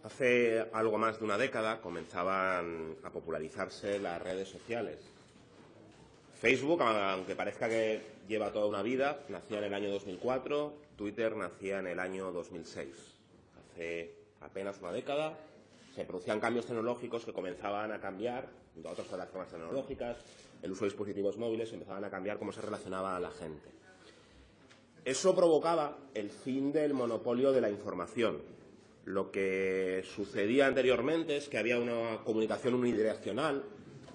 Hace algo más de una década comenzaban a popularizarse las redes sociales. Facebook, aunque parezca que lleva toda una vida, nacía en el año 2004, Twitter nacía en el año 2006. Hace apenas una década se producían cambios tecnológicos que comenzaban a cambiar, junto a otras plataformas tecnológicas, el uso de dispositivos móviles, empezaban a cambiar cómo se relacionaba a la gente. Eso provocaba el fin del monopolio de la información. Lo que sucedía anteriormente es que había una comunicación unidireccional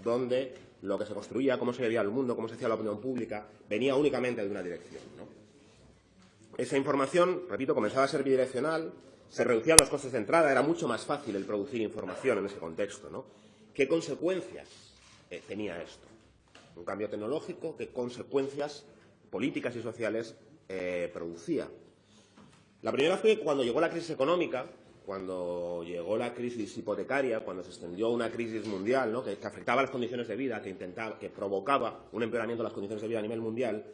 donde lo que se construía, cómo se veía el mundo, cómo se hacía la opinión pública, venía únicamente de una dirección, ¿no? Esa información, repito, comenzaba a ser bidireccional, se reducían los costes de entrada, era mucho más fácil el producir información en ese contexto, ¿no? ¿Qué consecuencias tenía esto? Un cambio tecnológico, ¿qué consecuencias políticas y sociales producía? La primera fue cuando llegó la crisis económica, cuando llegó la crisis hipotecaria, cuando se extendió una crisis mundial, ¿no? que afectaba las condiciones de vida, que provocaba un empeoramiento de las condiciones de vida a nivel mundial,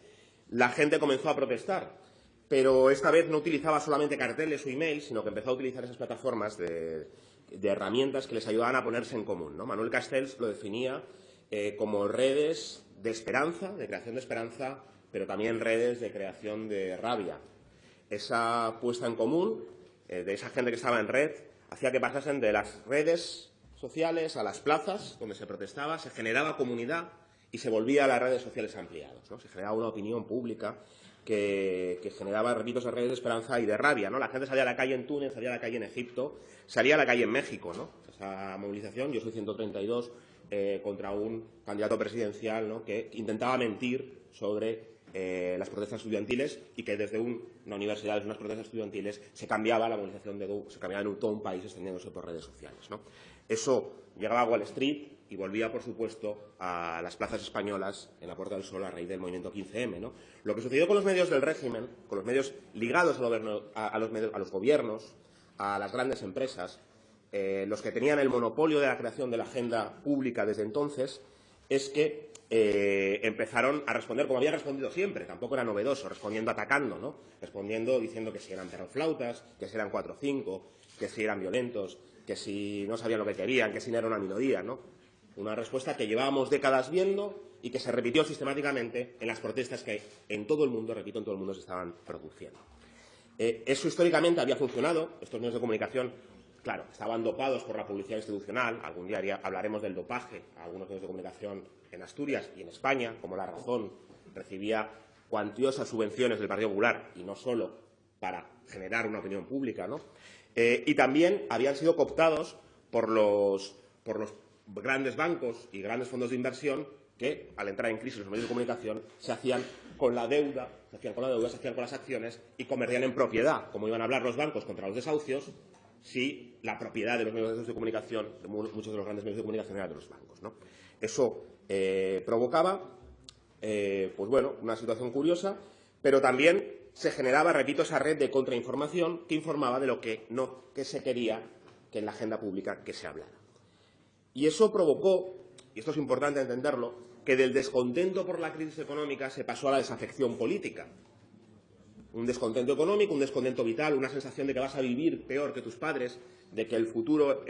la gente comenzó a protestar. Pero esta vez no utilizaba solamente carteles o emails, sino que empezó a utilizar esas plataformas de herramientas que les ayudaban a ponerse en común, ¿no? Manuel Castells lo definía como redes de esperanza, de creación de esperanza, pero también redes de creación de rabia. Esa puesta en común de esa gente que estaba en red hacía que pasasen de las redes sociales a las plazas donde se protestaba, se generaba comunidad y se volvía a las redes sociales ampliadas, ¿no? Se generaba una opinión pública que generaba, repito, esas redes de esperanza y de rabia, ¿no? La gente salía a la calle en Túnez, salía a la calle en Egipto, salía a la calle en México, ¿no? Esa movilización, yo soy 132 contra un candidato presidencial, ¿no? que intentaba mentir sobre las protestas estudiantiles y que desde una universidad, desde unas protestas estudiantiles, se cambiaba la movilización, se cambiaba en todo un país extendiéndose por redes sociales, ¿no? Eso llegaba a Wall Street y volvía, por supuesto, a las plazas españolas en la Puerta del Sol a raíz del movimiento 15M, ¿no? Lo que sucedió con los medios del régimen, con los medios ligados a los gobiernos, a las grandes empresas, los que tenían el monopolio de la creación de la agenda pública desde entonces, es que empezaron a responder como habían respondido siempre, tampoco era novedoso, respondiendo atacando, ¿no? Respondiendo diciendo que si eran perroflautas, que si eran 4 o 5, que si eran violentos, que si no sabían lo que querían, que si no era una minoría, ¿no? Una respuesta que llevábamos décadas viendo y que se repitió sistemáticamente en las protestas que en todo el mundo, repito, en todo el mundo se estaban produciendo. Eso históricamente había funcionado, estos medios de comunicación, claro, estaban dopados por la publicidad institucional. Algún día hablaremos del dopaje a algunos medios de comunicación en Asturias y en España, como La Razón recibía cuantiosas subvenciones del Partido Popular, y no solo para generar una opinión pública, ¿no? Y también habían sido cooptados por los grandes bancos y grandes fondos de inversión que, al entrar en crisis los medios de comunicación, se hacían con la deuda, se hacían con las acciones y convertían en propiedad, como iban a hablar los bancos contra los desahucios, si la propiedad de los medios de comunicación, de muchos de los grandes medios de comunicación, era de los bancos, ¿no? Eso provocaba, pues bueno, una situación curiosa, pero también se generaba, repito, esa red de contrainformación que informaba de lo que se quería que en la agenda pública que se hablara. Y eso provocó, y esto es importante entenderlo, que del descontento por la crisis económica se pasó a la desafección política. Un descontento económico, un descontento vital, una sensación de que vas a vivir peor que tus padres, de que el futuro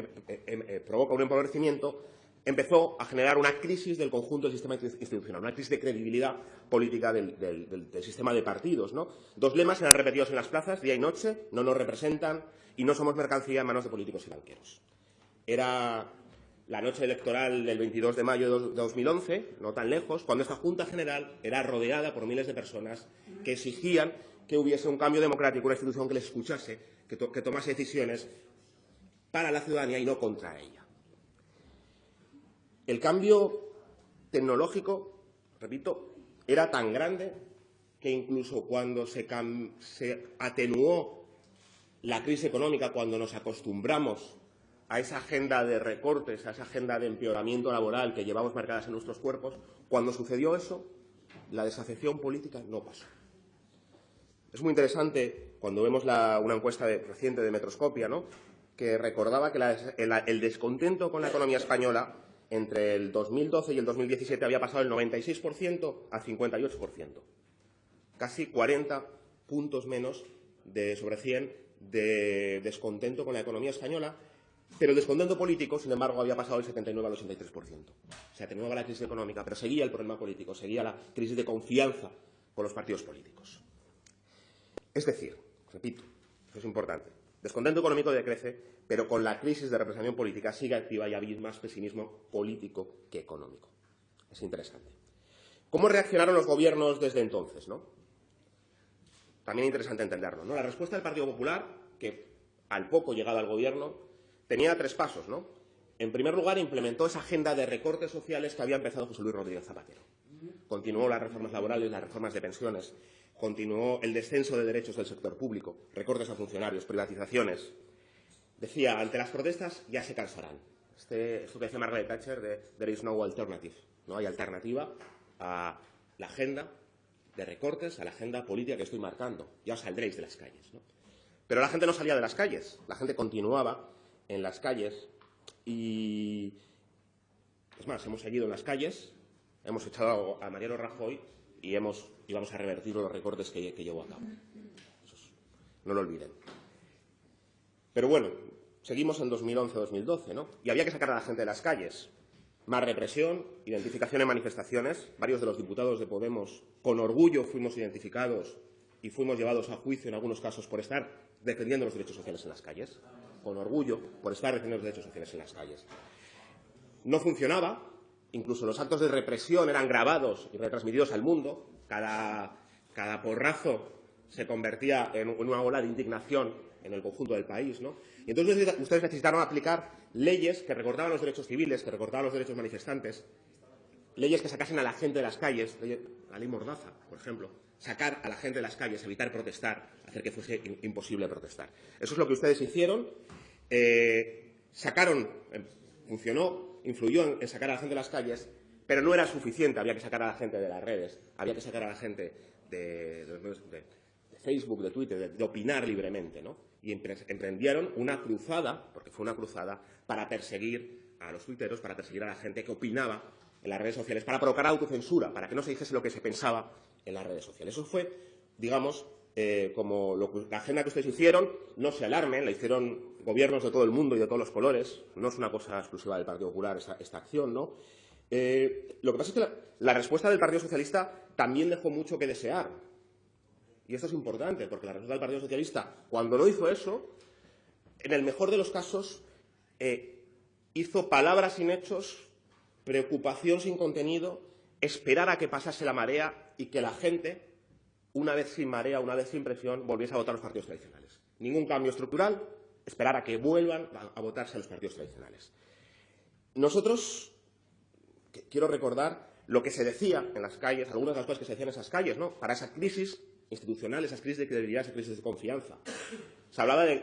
provoca un empobrecimiento, empezó a generar una crisis del conjunto del sistema institucional, una crisis de credibilidad política del sistema de partidos, ¿no? 2 lemas eran repetidos en las plazas día y noche: no nos representan y no somos mercancía en manos de políticos y banqueros. Era la noche electoral del 22 de mayo de 2011, no tan lejos, cuando esta Junta General era rodeada por miles de personas que exigían que hubiese un cambio democrático, una institución que les escuchase, que tomase decisiones para la ciudadanía y no contra ella. El cambio tecnológico, repito, era tan grande que incluso cuando se atenuó la crisis económica, cuando nos acostumbramos a esa agenda de recortes, a esa agenda de empeoramiento laboral que llevamos marcadas en nuestros cuerpos, cuando sucedió eso, la desafección política no pasó. Es muy interesante cuando vemos una encuesta reciente de Metroscopia, ¿no?, que recordaba que el descontento con la economía española entre el 2012 y el 2017 había pasado del 96% al 58%. Casi 40 puntos menos sobre 100 de descontento con la economía española, pero el descontento político, sin embargo, había pasado del 79 al 83%. O sea, atenuaba la crisis económica, pero seguía el problema político, seguía la crisis de confianza con los partidos políticos. Es decir, repito, eso es importante, descontento económico decrece, pero con la crisis de representación política sigue activa y había más pesimismo político que económico. Es interesante. ¿Cómo reaccionaron los gobiernos desde entonces, no? También interesante entenderlo, ¿no? La respuesta del Partido Popular, que al poco llegado al gobierno, tenía 3 pasos, ¿no? En primer lugar, implementó esa agenda de recortes sociales que había empezado José Luis Rodríguez Zapatero. Continuó las reformas laborales, las reformas de pensiones, continuó el descenso de derechos del sector público, recortes a funcionarios, privatizaciones. Decía, ante las protestas ya se cansarán. Esto que decía Margaret Thatcher de "there is no alternative". No hay alternativa a la agenda de recortes, a la agenda política que estoy marcando. Ya os saldréis de las calles, ¿no? Pero la gente no salía de las calles, la gente continuaba en las calles y, es más, hemos seguido en las calles, hemos echado a Mariano Rajoy y vamos a revertir los recortes que llevó a cabo. No lo olviden. Pero bueno, seguimos en 2011-2012, ¿no? Y había que sacar a la gente de las calles. Más represión, identificación en manifestaciones. Varios de los diputados de Podemos, con orgullo, fuimos identificados y fuimos llevados a juicio en algunos casos por estar defendiendo los derechos sociales en las calles. Con orgullo, por estar defendiendo los derechos sociales en las calles. No funcionaba. Incluso los actos de represión eran grabados y retransmitidos al mundo. Cada porrazo se convertía en una ola de indignación en el conjunto del país, ¿no? Y entonces ustedes necesitaron aplicar leyes que recortaban los derechos civiles, que recortaban los derechos manifestantes, leyes que sacasen a la gente de las calles, la ley Mordaza, por ejemplo, sacar a la gente de las calles, evitar protestar, hacer que fuese imposible protestar. Eso es lo que ustedes hicieron. Funcionó, influyó en sacar a la gente de las calles, pero no era suficiente, había que sacar a la gente de las redes, había que sacar a la gente de Facebook, de Twitter, de opinar libremente, ¿no? Y emprendieron una cruzada, porque fue una cruzada, para perseguir a los tuiteros, para perseguir a la gente que opinaba en las redes sociales, para provocar autocensura, para que no se dijese lo que se pensaba en las redes sociales. Eso fue, digamos, como la agenda que ustedes hicieron. No se alarmen, la hicieron gobiernos de todo el mundo y de todos los colores. No es una cosa exclusiva del Partido Popular esta acción, ¿no? Lo que pasa es que la respuesta del Partido Socialista también dejó mucho que desear. Y esto es importante, porque la respuesta del Partido Socialista, cuando no hizo eso, en el mejor de los casos, hizo palabras sin hechos, preocupación sin contenido, esperar a que pasase la marea y que la gente, una vez sin marea, una vez sin presión, volviese a votar a los partidos tradicionales. Ningún cambio estructural, esperar a que vuelvan a votarse a los partidos tradicionales. Nosotros, quiero recordar lo que se decía en las calles, algunas de las cosas que se decían en esas calles, ¿no? Para esa crisis institucional, esas crisis de credibilidad, esas crisis de confianza. Se hablaba de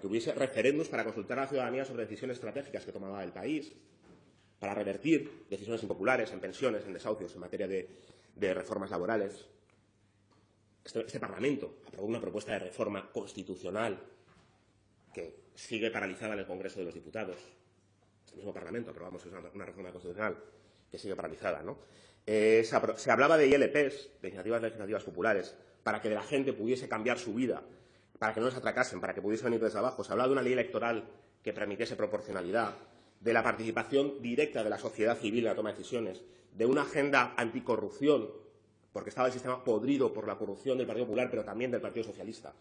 que hubiese referéndums para consultar a la ciudadanía sobre decisiones estratégicas que tomaba el país, para revertir decisiones impopulares en pensiones, en desahucios, en materia de reformas laborales. Este Parlamento aprobó una propuesta de reforma constitucional que sigue paralizada en el Congreso de los Diputados. Este mismo Parlamento aprobamos una reforma constitucional que sigue paralizada, ¿no? Se hablaba de ILPs, de iniciativas legislativas populares, para que la gente pudiese cambiar su vida, para que no les atracasen, para que pudiese venir desde abajo. Se hablaba de una ley electoral que permitiese proporcionalidad, de la participación directa de la sociedad civil en la toma de decisiones, de una agenda anticorrupción, porque estaba el sistema podrido por la corrupción del Partido Popular, pero también del Partido Socialista.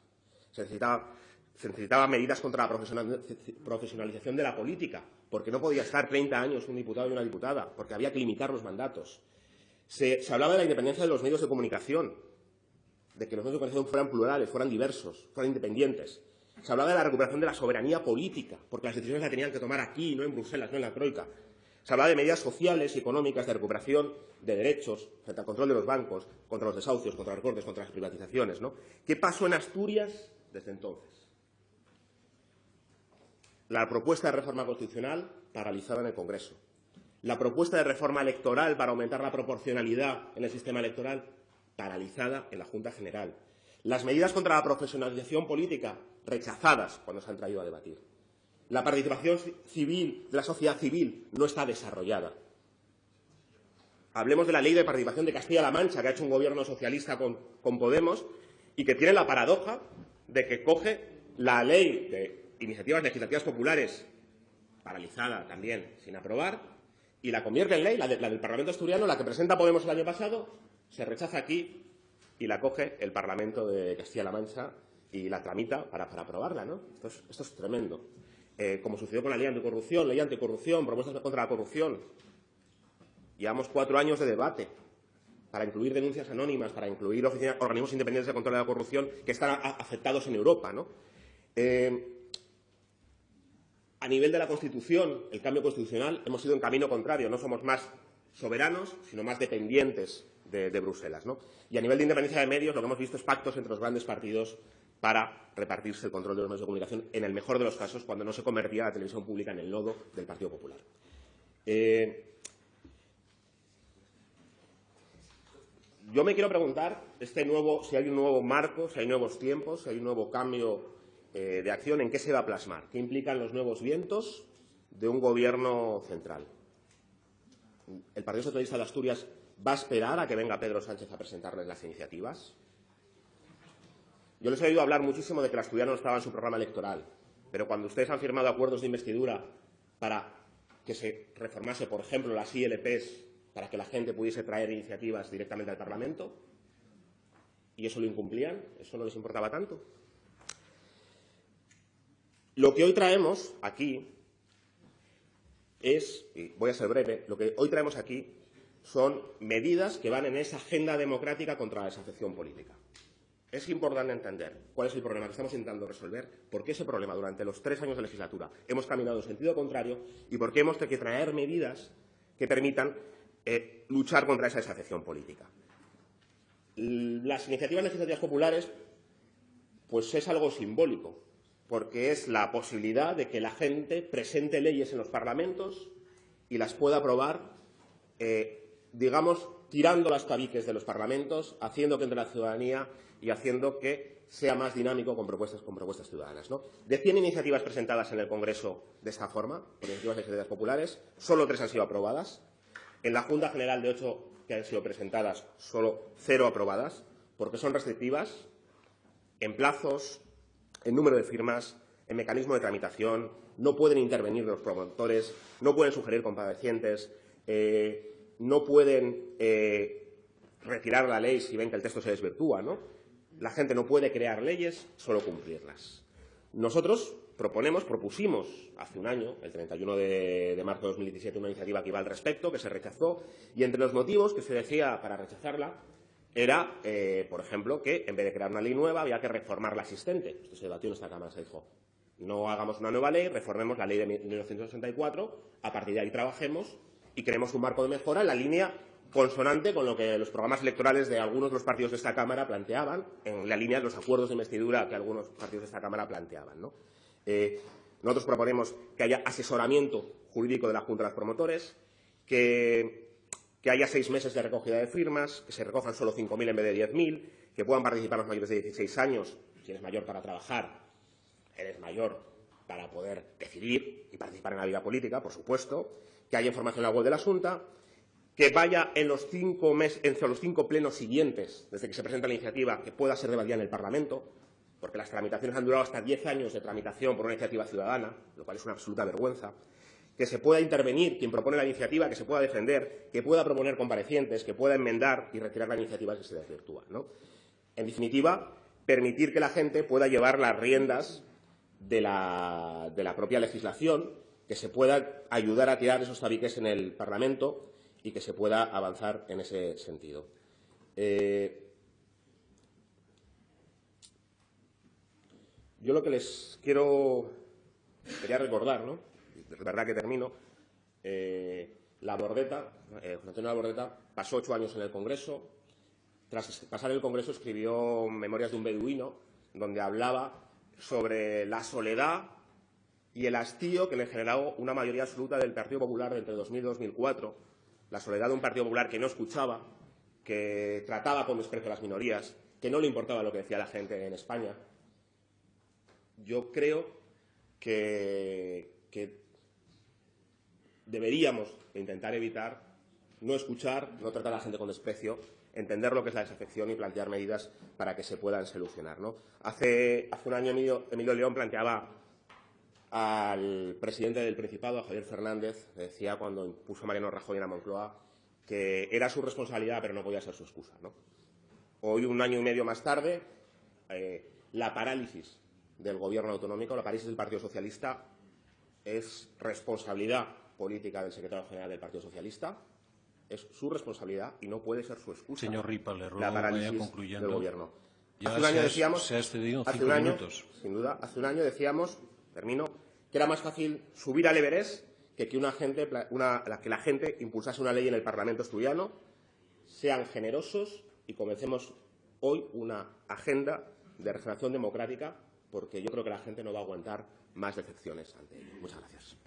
Se necesitaban medidas contra la profesionalización de la política, porque no podía estar 30 años un diputado y una diputada, porque había que limitar los mandatos. Se hablaba de la independencia de los medios de comunicación, de que los medios de comunicación fueran plurales, fueran diversos, fueran independientes. Se hablaba de la recuperación de la soberanía política, porque las decisiones las tenían que tomar aquí, no en Bruselas, no en la Troika. Se hablaba de medidas sociales y económicas de recuperación de derechos frente al control de los bancos, contra los desahucios, contra los recortes, contra las privatizaciones, ¿no? ¿Qué pasó en Asturias desde entonces? La propuesta de reforma constitucional paralizada en el Congreso. La propuesta de reforma electoral para aumentar la proporcionalidad en el sistema electoral paralizada en la Junta General. Las medidas contra la profesionalización política rechazadas cuando se han traído a debatir. La participación civil, de la sociedad civil, no está desarrollada. Hablemos de la ley de participación de Castilla-La Mancha, que ha hecho un gobierno socialista con Podemos y que tiene la paradoja de que coge la ley de iniciativas legislativas populares, paralizada también, sin aprobar, y la convierte en ley, la del Parlamento asturiano, la que presenta Podemos el año pasado, se rechaza aquí y la coge el Parlamento de Castilla-La Mancha y la tramita para aprobarla, ¿no? Esto es tremendo. Como sucedió con la ley anticorrupción, propuestas contra la corrupción. Llevamos 4 años de debate para incluir denuncias anónimas, para incluir organismos independientes de control de la corrupción que están aceptados en Europa, ¿no? A nivel de la Constitución, el cambio constitucional, hemos ido en camino contrario. No somos más soberanos, sino más dependientes de Bruselas, ¿no? Y a nivel de independencia de medios, lo que hemos visto es pactos entre los grandes partidos para repartirse el control de los medios de comunicación, en el mejor de los casos, cuando no se convertía la televisión pública en el nodo del Partido Popular. Yo me quiero preguntar si hay un nuevo marco, si hay nuevos tiempos, si hay un nuevo cambio de acción, ¿en qué se va a plasmar? ¿Qué implican los nuevos vientos de un gobierno central? ¿El Partido Socialista de Asturias va a esperar a que venga Pedro Sánchez a presentarles las iniciativas? Yo les he oído hablar muchísimo de que el asturiano estaba en su programa electoral, pero cuando ustedes han firmado acuerdos de investidura para que se reformase, por ejemplo, las ILPs, para que la gente pudiese traer iniciativas directamente al Parlamento, y eso lo incumplían, eso no les importaba tanto. Lo que hoy traemos aquí es, y voy a ser breve, lo que hoy traemos aquí son medidas que van en esa agenda democrática contra la desafección política. Es importante entender cuál es el problema que estamos intentando resolver, por qué ese problema durante los 3 años de legislatura hemos caminado en sentido contrario y por qué hemos tenido que traer medidas que permitan luchar contra esa desafección política. Las iniciativas legislativas populares pues es algo simbólico, porque es la posibilidad de que la gente presente leyes en los parlamentos y las pueda aprobar, digamos, tirando las tabiques de los parlamentos, haciendo que entre la ciudadanía y haciendo que sea más dinámico con propuestas ciudadanas, ¿no? De 100 iniciativas presentadas en el Congreso de esta forma, por iniciativas legislativas populares, solo 3 han sido aprobadas. En la Junta General de 8 que han sido presentadas, solo 0 aprobadas, porque son restrictivas en plazos, en número de firmas, en mecanismo de tramitación, no pueden intervenir los promotores, no pueden sugerir comparecientes, no pueden retirar la ley si ven que el texto se desvirtúa, ¿no? La gente no puede crear leyes, solo cumplirlas. Nosotros propusimos hace un año, el 31 de marzo de 2017, una iniciativa que iba al respecto, que se rechazó, y entre los motivos que se decía para rechazarla era, por ejemplo, que en vez de crear una ley nueva había que reformar la existente. Esto se debatió en esta Cámara, se dijo, no hagamos una nueva ley, reformemos la ley de 1964, a partir de ahí trabajemos y creemos un marco de mejora en la línea consonante con lo que los programas electorales de algunos de los partidos de esta Cámara planteaban, en la línea de los acuerdos de investidura que algunos partidos de esta Cámara planteaban, ¿no? Nosotros proponemos que haya asesoramiento jurídico de la Junta de los Promotores, que haya 6 meses de recogida de firmas, que se recojan solo 5.000 en vez de 10.000, que puedan participar los mayores de 16 años. Si eres mayor para trabajar, eres mayor para poder decidir y participar en la vida política, por supuesto, que haya información en la web de la Junta, que vaya entre los 5 plenos siguientes, desde que se presenta la iniciativa, que pueda ser debatida en el Parlamento, porque las tramitaciones han durado hasta 10 años de tramitación por una iniciativa ciudadana, lo cual es una absoluta vergüenza, que se pueda intervenir quien propone la iniciativa, que se pueda defender, que pueda proponer comparecientes, que pueda enmendar y retirar la iniciativa si se desvirtúa, ¿no? En definitiva, permitir que la gente pueda llevar las riendas de la propia legislación, que se pueda ayudar a tirar esos tabiques en el Parlamento y que se pueda avanzar en ese sentido. Yo lo que les quería recordar, ¿no? Es verdad que termino. José Antonio Labordeta pasó 8 años en el Congreso. Tras pasar el Congreso escribió Memorias de un beduino, donde hablaba sobre la soledad y el hastío que le generó una mayoría absoluta del Partido Popular entre 2000 y 2004, la soledad de un Partido Popular que no escuchaba, que trataba con desprecio a las minorías, que no le importaba lo que decía la gente en España. Yo creo que deberíamos intentar evitar no escuchar, no tratar a la gente con desprecio entender lo que es la desafección y plantear medidas para que se puedan solucionar, ¿no? Hace un año Emilio León planteaba al presidente del Principado, a Javier Fernández, decía cuando impuso a Mariano Rajoy en la Moncloa que era su responsabilidad pero no podía ser su excusa, ¿no? Hoy, un año y medio más tarde, la parálisis del Gobierno autonómico, la parálisis del Partido Socialista, es responsabilidad política del secretario general del Partido Socialista, es su responsabilidad y no puede ser su excusa. Señor Ripa, le ruego la parálisis vaya concluyendo. del Gobierno. Ya hace un año decíamos, se ha excedido en 5 minutos. Sin duda, hace un año decíamos, termino, que era más fácil subir al Everest que que la gente impulsase una ley en el Parlamento asturiano. Sean generosos y comencemos hoy una agenda de regeneración democrática, porque yo creo que la gente no va a aguantar más decepciones ante ello. Muchas gracias.